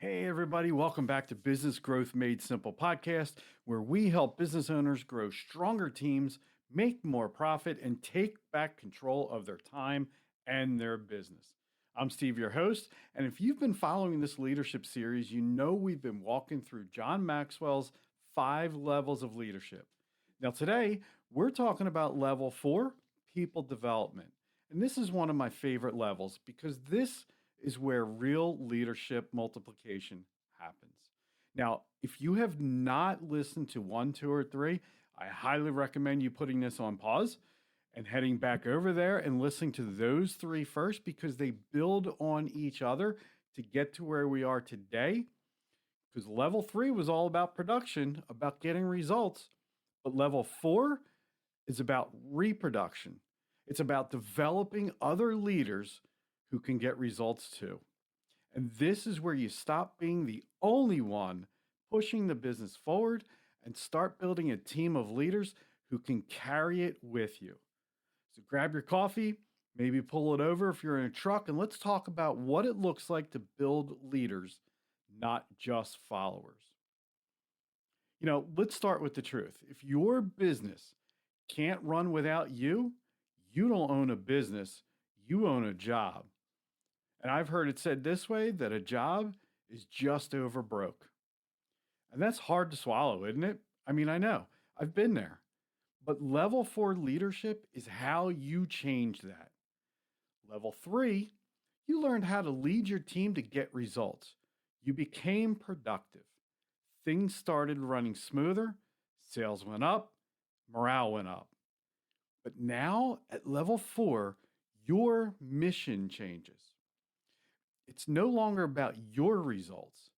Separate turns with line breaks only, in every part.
Hey, everybody, welcome back to Business Growth Made Simple podcast, where we help business owners grow stronger teams, make more profit, and take back control of their time and their business. I'm Steve, your host, and if you've been following this leadership series, you know we've been walking through John Maxwell's 5 levels of leadership. Now, today, we're talking about level 4, people development. And this is one of my favorite levels because this is where real leadership multiplication happens. Now, if you have not listened to 1, 2, or 3, I highly recommend you putting this on pause and heading back over there and listening to those 3 first because they build on each other to get to where we are today. Because level 3 was all about production, about getting results, but level 4 is about reproduction. It's about developing other leaders who can get results too. And this is where you stop being the only one pushing the business forward and start building a team of leaders who can carry it with you. So grab your coffee, maybe pull it over if you're in a truck, and let's talk about what it looks like to build leaders, not just followers. Let's start with the truth. If your business can't run without you, you don't own a business, you own a job. And I've heard it said this way, that a job is just over broke. And that's hard to swallow, isn't it? I mean, I know, I've been there. But level 4 leadership is how you change that. Level 3, you learned how to lead your team to get results. You became productive. Things started running smoother, sales went up, morale went up. But now at level 4, your mission changes. It's no longer about your results.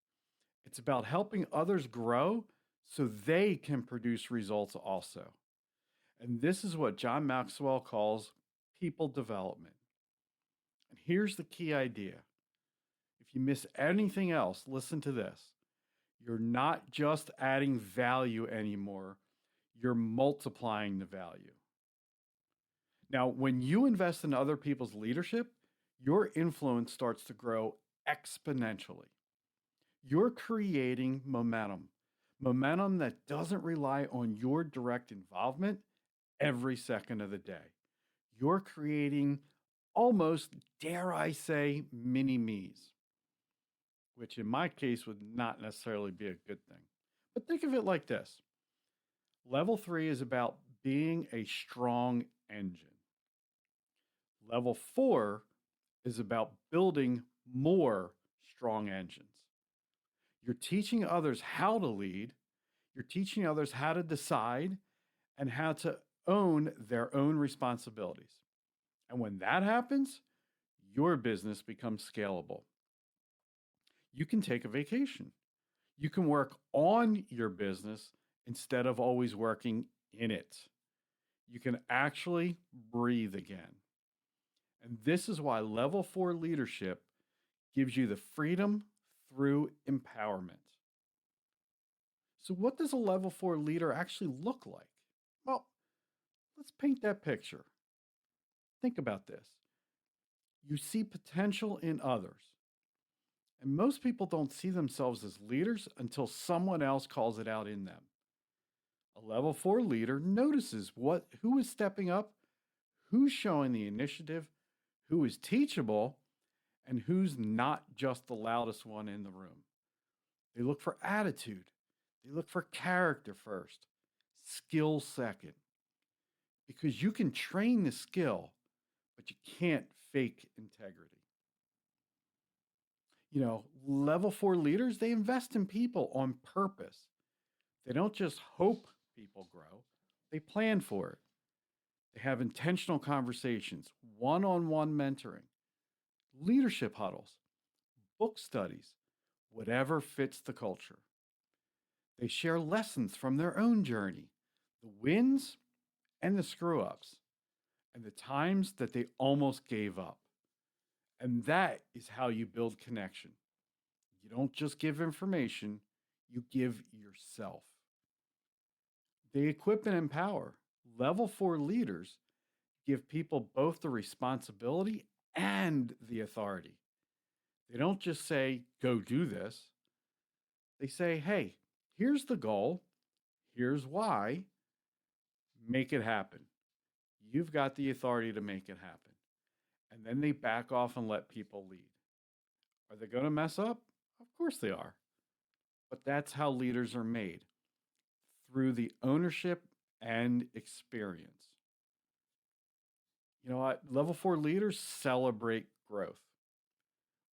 It's about helping others grow so they can produce results also. And this is what John Maxwell calls people development. And here's the key idea. If you miss anything else, listen to this. You're not just adding value anymore. You're multiplying the value. Now, when you invest in other people's leadership, your influence starts to grow exponentially. You're creating momentum that doesn't rely on your direct involvement every second of the day. You're creating almost, dare I say, mini me's, which in my case would not necessarily be a good thing. But think of it like this. Level 3 is about being a strong engine. Level 4 is about building more strong engines. You're teaching others how to lead. You're teaching others how to decide and how to own their own responsibilities. And when that happens, your business becomes scalable. You can take a vacation. You can work on your business instead of always working in it. You can actually breathe again. And this is why level 4 leadership gives you the freedom through empowerment. So what does a level 4 leader actually look like? Well, let's paint that picture. Think about this. You see potential in others. And most people don't see themselves as leaders until someone else calls it out in them. A level 4 leader notices who is stepping up, who's showing the initiative, who is teachable, and who's not just the loudest one in the room. They look for attitude. They look for character first, skill second. Because you can train the skill, but you can't fake integrity. Level 4 leaders, they invest in people on purpose. They don't just hope people grow, they plan for it. They have intentional conversations, one-on-one mentoring, leadership huddles, book studies, whatever fits the culture. They share lessons from their own journey, the wins and the screw-ups, and the times that they almost gave up. And that is how you build connection. You don't just give information, you give yourself. They equip and empower. Level 4 leaders give people both the responsibility and the authority. They don't just say, go do this. They say, hey, here's the goal, here's why, make it happen. You've got the authority to make it happen. And then they back off and let people lead. Are they going to mess up? Of course they are. But that's how leaders are made, through the ownership and experience. You know what? Level 4 leaders celebrate growth.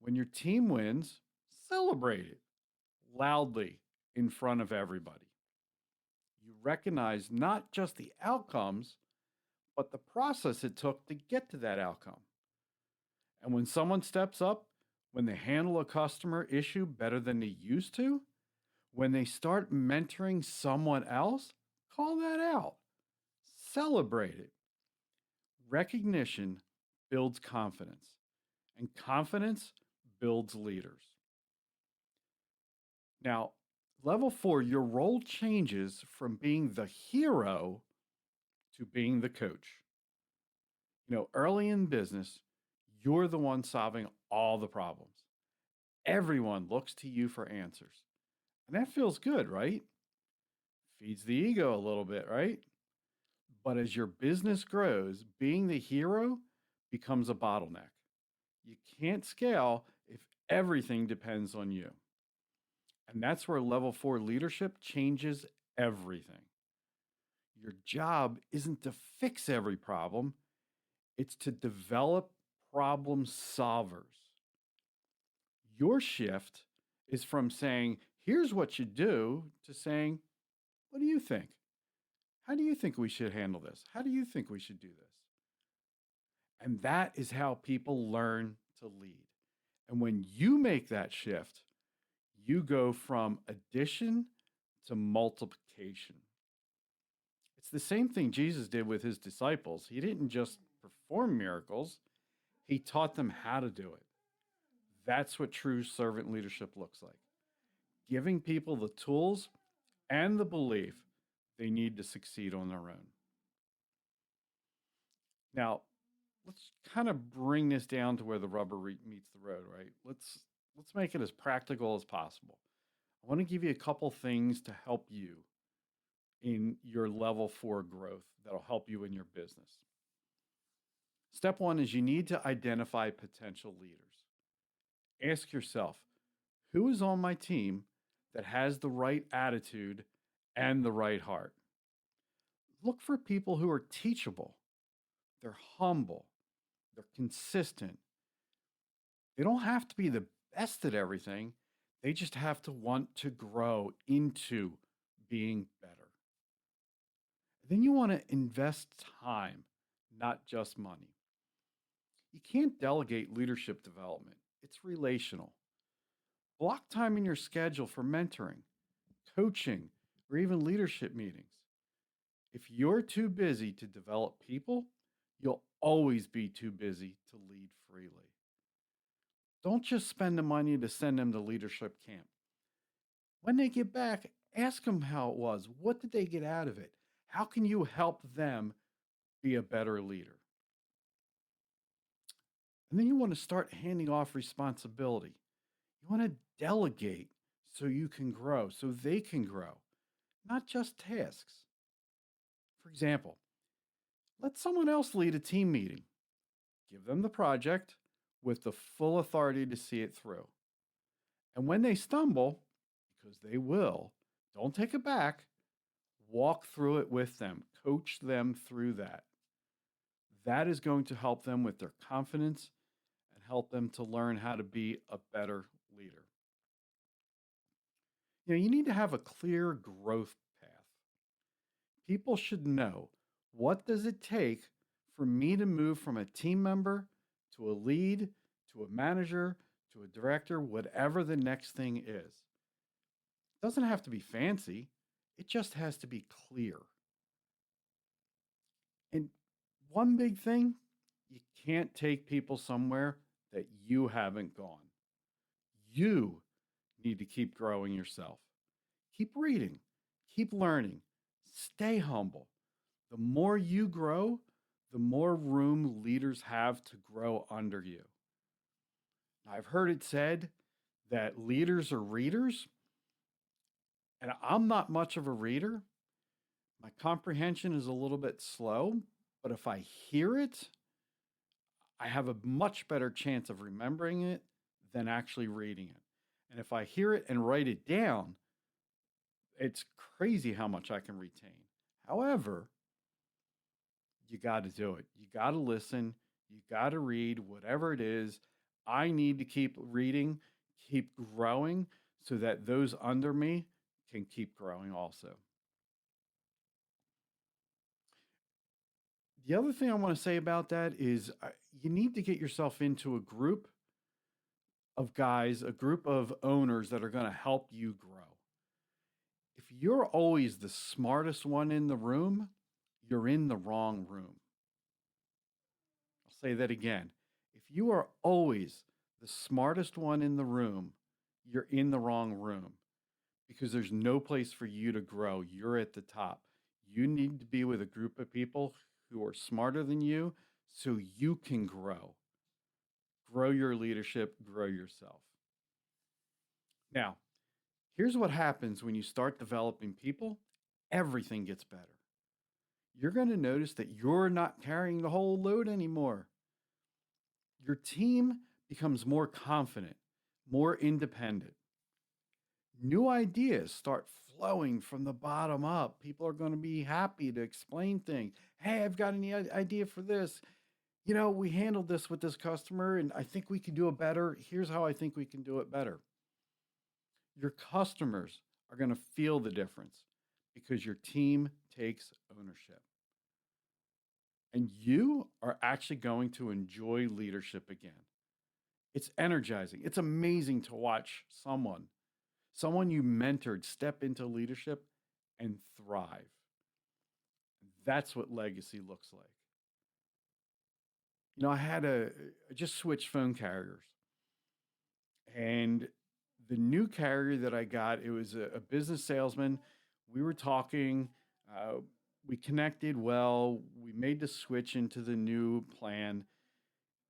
When your team wins, celebrate it loudly in front of everybody. You recognize not just the outcomes, but the process it took to get to that outcome. And when someone steps up, when they handle a customer issue better than they used to, when they start mentoring someone else, call that out. Celebrate it. Recognition builds confidence, and confidence builds leaders. Now, level 4, your role changes from being the hero to being the coach. Early in business, you're the one solving all the problems. Everyone looks to you for answers. And that feels good, right? Feeds the ego a little bit, right? But as your business grows, being the hero becomes a bottleneck. You can't scale if everything depends on you. And that's where level 4 leadership changes everything. Your job isn't to fix every problem, it's to develop problem solvers. Your shift is from saying, here's what you do, to saying, what do you think? How do you think we should handle this? How do you think we should do this? And that is how people learn to lead. And when you make that shift, you go from addition to multiplication. It's the same thing Jesus did with his disciples. He didn't just perform miracles, he taught them how to do it. That's what true servant leadership looks like. Giving people the tools and the belief they need to succeed on their own. Now, let's kind of bring this down to where the rubber meets the road, right? Let's make it as practical as possible. I want to give you a couple things to help you in your level 4 growth that'll help you in your business. Step 1 is you need to identify potential leaders. Ask yourself, who is on my team that has the right attitude and the right heart? Look for people who are teachable. They're humble. They're consistent. They don't have to be the best at everything. They just have to want to grow into being better. Then you want to invest time, not just money. You can't delegate leadership development. It's relational. Block time in your schedule for mentoring, coaching, or even leadership meetings. If you're too busy to develop people, you'll always be too busy to lead freely. Don't just spend the money to send them to leadership camp. When they get back, ask them how it was. What did they get out of it? How can you help them be a better leader? And then you want to start handing off responsibility. You want to delegate so you can grow, so they can grow, not just tasks. For example, let someone else lead a team meeting. Give them the project with the full authority to see it through. And when they stumble, because they will, don't take it back. Walk through it with them. Coach them through that. That is going to help them with their confidence and help them to learn how to be a better leader. You need to have a clear growth path. People should know, what does it take for me to move from a team member to a lead, to a manager, to a director, whatever the next thing is. It doesn't have to be fancy. It just has to be clear. And one big thing, you can't take people somewhere that you haven't gone. You need to keep growing yourself. Keep reading, keep learning, stay humble. The more you grow, the more room leaders have to grow under you. I've heard it said that leaders are readers. And I'm not much of a reader. My comprehension is a little bit slow, but if I hear it, I have a much better chance of remembering it than actually reading it. And if I hear it and write it down, it's crazy how much I can retain. However, you got to do it. You got to listen. You got to read whatever it is. I need to keep reading, keep growing so that those under me can keep growing also. The other thing I want to say about that is you need to get yourself into a group of guys, a group of owners that are going to help you grow. If you're always the smartest one in the room, you're in the wrong room. I'll say that again. If you are always the smartest one in the room, you're in the wrong room because there's no place for you to grow. You're at the top. You need to be with a group of people who are smarter than you so you can grow. Grow your leadership, grow yourself. Now, here's what happens when you start developing people everything gets better. You're going to notice that you're not carrying the whole load anymore. Your team becomes more confident, more independent. New ideas start flowing from the bottom up. People are going to be happy to explain things. Hey, I've got an idea for this. We handled this with this customer and I think we can do it better. Here's how I think we can do it better. Your customers are going to feel the difference because your team takes ownership. And you are actually going to enjoy leadership again. It's energizing. It's amazing to watch someone you mentored step into leadership and thrive. That's what legacy looks like. I just switched phone carriers. And the new carrier that I got, it was a business salesman. We were talking, we connected well, we made the switch into the new plan.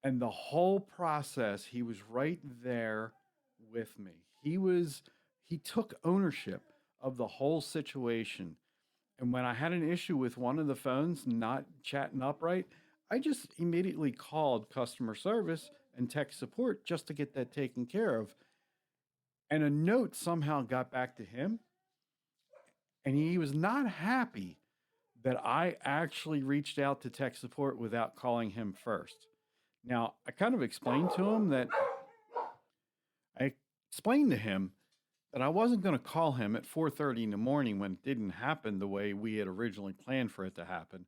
And the whole process, he was right there with me. He took ownership of the whole situation. And when I had an issue with one of the phones not chatting up right, I just immediately called customer service and tech support just to get that taken care of. And a note somehow got back to him. And he was not happy that I actually reached out to tech support without calling him first. Now, I kind of explained to him that I explained to him that I wasn't going to call him at 4:30 in the morning when it didn't happen the way we had originally planned for it to happen.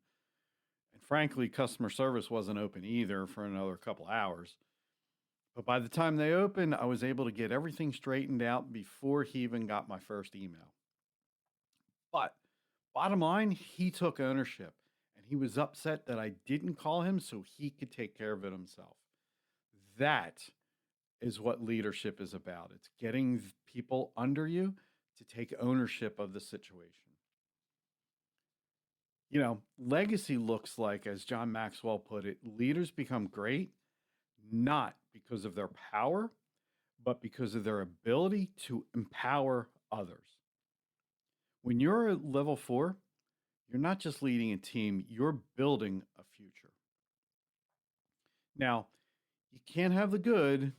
And frankly, customer service wasn't open either for another couple hours. But by the time they opened, I was able to get everything straightened out before he even got my first email. But bottom line, he took ownership and he was upset that I didn't call him so he could take care of it himself. That is what leadership is about. It's getting people under you to take ownership of the situation. Legacy looks like, as John Maxwell put it, leaders become great not because of their power, but because of their ability to empower others. When you're at level 4, you're not just leading a team, you're building a future. Now, you can't have the good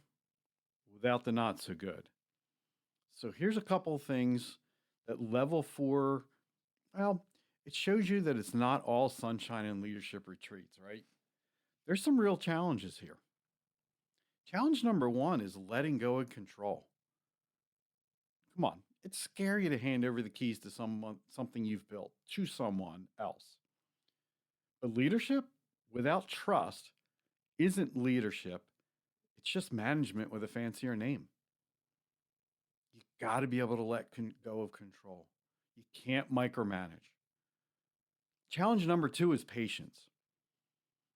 without the not so good. So here's a couple of things that level 4, well, it shows you that it's not all sunshine and leadership retreats, right? There's some real challenges here. Challenge number 1 is letting go of control. Come on, it's scary to hand over the keys to something you've built to someone else. But leadership without trust isn't leadership. It's just management with a fancier name. You got to be able to let go of control. You can't micromanage. Challenge number 2 is patience.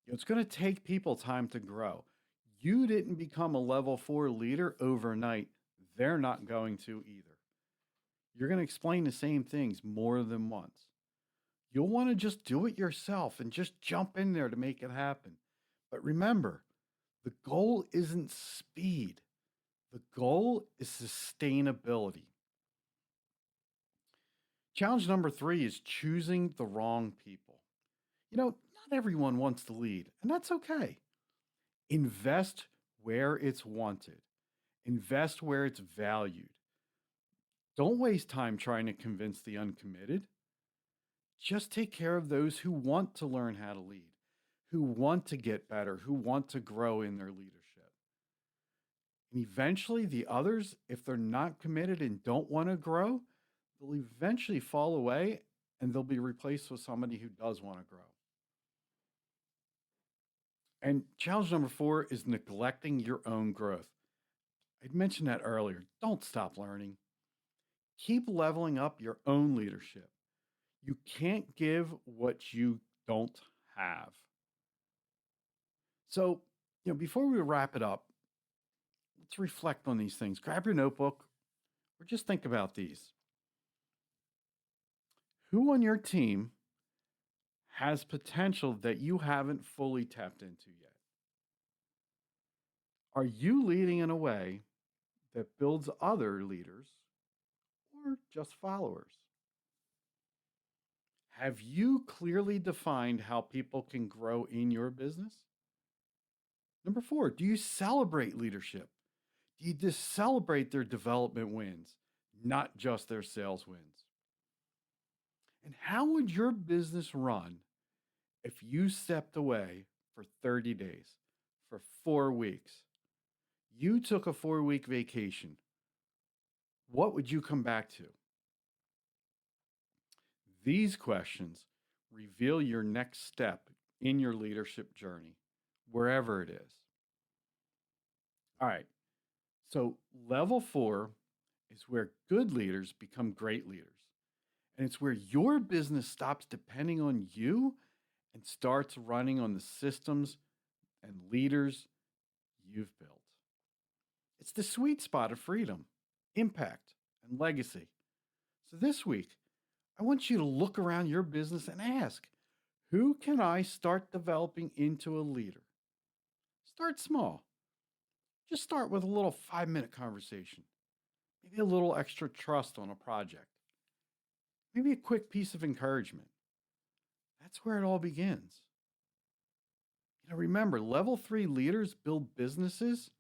It's going to take people time to grow. You didn't become a level 4 leader overnight. They're not going to either. You're going to explain the same things more than once. You'll want to just do it yourself and just jump in there to make it happen. But remember, the goal isn't speed. The goal is sustainability. Challenge number three is choosing the wrong people. Not everyone wants to lead, and that's okay. Invest where it's wanted, invest where it's valued. Don't waste time trying to convince the uncommitted. Just take care of those who want to learn how to lead, who want to get better, who want to grow in their leadership. And eventually, the others, if they're not committed and don't want to grow, they'll eventually fall away and they'll be replaced with somebody who does want to grow. And challenge number four is neglecting your own growth. I mentioned that earlier. Don't stop learning. Keep leveling up your own leadership. You can't give what you don't have. So, before we wrap it up, let's reflect on these things. Grab your notebook or just think about these. Who on your team has potential that you haven't fully tapped into yet? Are you leading in a way that builds other leaders or just followers? Have you clearly defined how people can grow in your business? Number four, do you celebrate leadership? Do you just celebrate their development wins, not just their sales wins? And how would your business run if you stepped away for 30 days, for 4 weeks? You took a 4-week vacation. What would you come back to? These questions reveal your next step in your leadership journey, wherever it is. All right. So, level 4 is where good leaders become great leaders. And it's where your business stops depending on you and starts running on the systems and leaders you've built. It's the sweet spot of freedom, impact, and legacy. So, this week, I want you to look around your business and ask, who can I start developing into a leader? Start small. Just start with a little 5-minute conversation, maybe a little extra trust on a project, maybe a quick piece of encouragement. That's where it all begins. Remember, level 3 leaders build businesses